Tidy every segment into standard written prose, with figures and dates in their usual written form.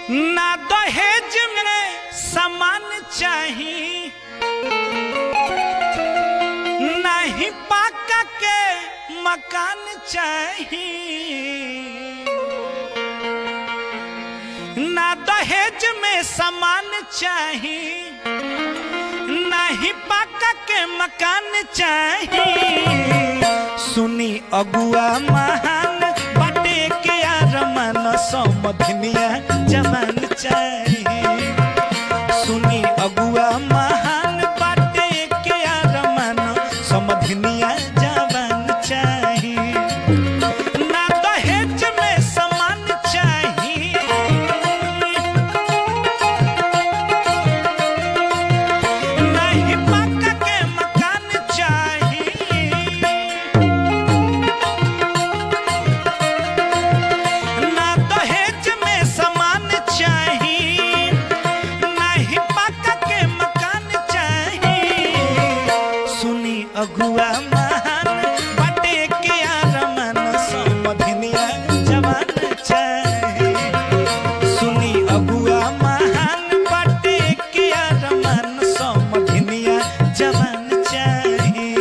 ना दहेज में सामान चाहिए, ना ही पाका के मकान चाहिए। ना दहेज में सामान चाहिए, ना ही पाका के मकान चाहिए। सुनी अगुआ महान बाटे के आरमान समधनिया जवान चाहिए। सुनी अगुआ महान बाटे के आरमान समधनिया जवान चाहिए। ना दहेज में सामान चाहिए, ना ही पाका के मकान चाहिए। ना दहेज में सामान चाहिए, ना ही पाका के मकान चाहिए। सुनी अगुआ महान बाटे के आरमान समधनिया जवान चाहिए। सुनी अगुआ महान बाटे के आरमान समधनिया जवान चाहिए।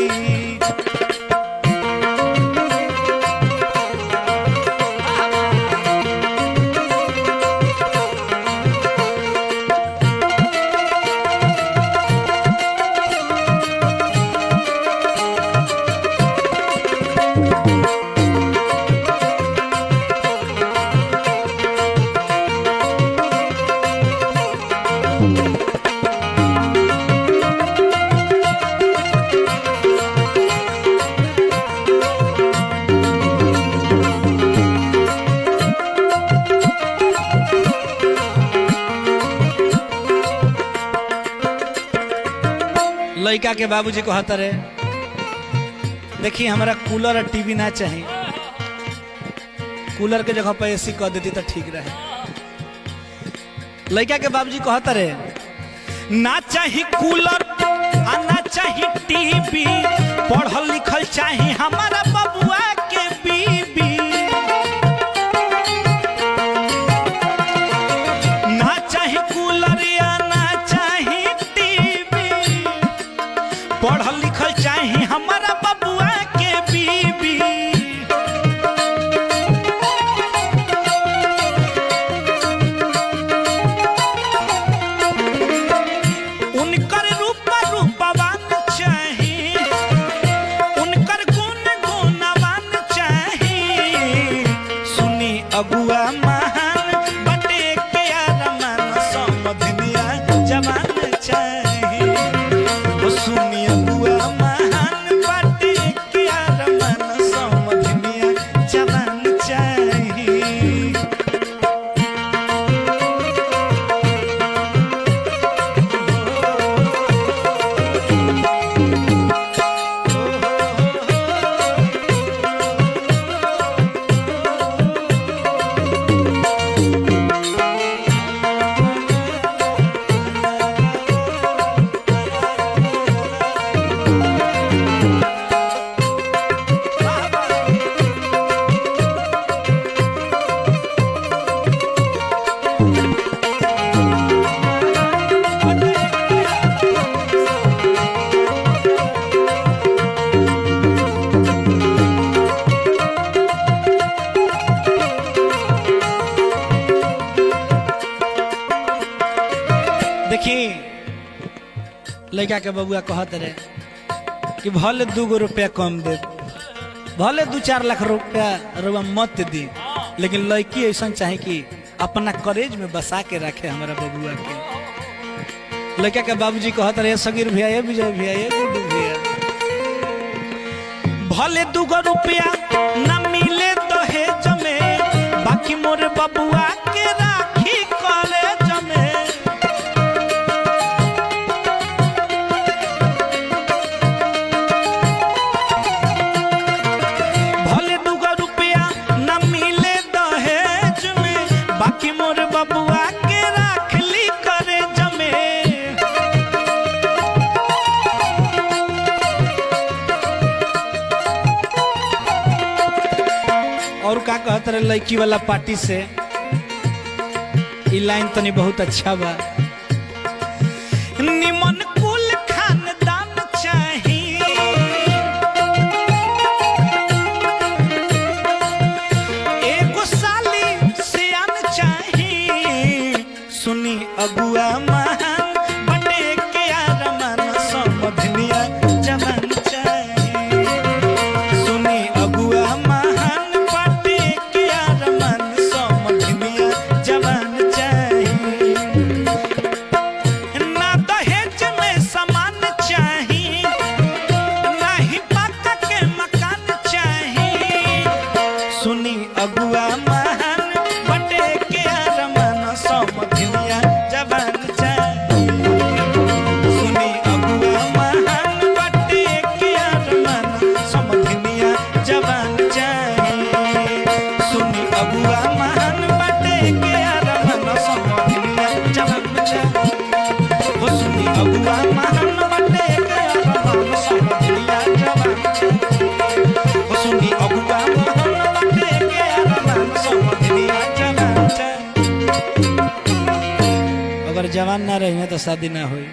लड़का के बाबूजी को कहता रहे, देखिए हमारा कूलर और टीवी ना चाहिए, कूलर के जगह पर एसी कर देती तो ठीक रहे। लड़का के बाबूजी को कहता रहे, ना चाहिए कूलर आ ना चाहिए टीवी, पढ़ल लिखल चाहिए हमारा बबुआ के बीबी। ना चाहिए कूलर या ना चाहिए टीवी, पढ़ल लिखल चाहिए हमारा बबुआ के बीबी। उनकर रूपवान चाहिए, उनकर गुण गुणवान चाहिए। सुनी अगुआ महान बटे के आरमान समधनिया जवान चाहिए। ओ सुनी अगुआ महान बाटे के आरमान समधनिया जवान चाहिए। देखिए लड़का के बबुआ कहत रहे कि भले 2 रुपया कम दे, भले 2-4 लाख रुपया रुपया मत दी, लेकिन लड़की ऐसा चाहे कि अपना करेज में बसा के रखे हमारा बबुआ के। लड़का के बाबूजी कहत रहे, सगीर भैया, ये विजय भैया, ये गुड्डू भैया, भले 2 रुपया न मिले दहेज में, बाकी मोर बबुआ के राखी कॉलेज में। भले 2 रुपया न मिले दहेज में, बाकी मोर बबुआ के राखली करे जमे। और का कहते रहे लड़की वाला पार्टी से ई लाइन तनी बहुत अच्छा बा। निमन कुल खानदान चाही, एगो साली सियान चाही, सुनी अगुआ महान बटे के आरमान समधनिया जवान चाही, सुनी अगुआ महान बटे के आरमान समधनिया जवान चाही। ना दहेज में सामान चाही, ना ही पक्का के मकान चाही, सुनी अगुआ महान बटे के आरमान समधनिया जवान चाही, सुनी अगुआ महान बटे के आरमान समधनिया जवान चाही, सुनी अगुआ महान बटे के आरमान समधनिया जवान चाही, हो सुनी अगुआ महान बटे के आरमान समधनिया जवान चाही, हो सुनी अगुआ महान बटे के आरमान समधनिया जवान चाही। अगर जवान ना रही तो शादी ना हुई।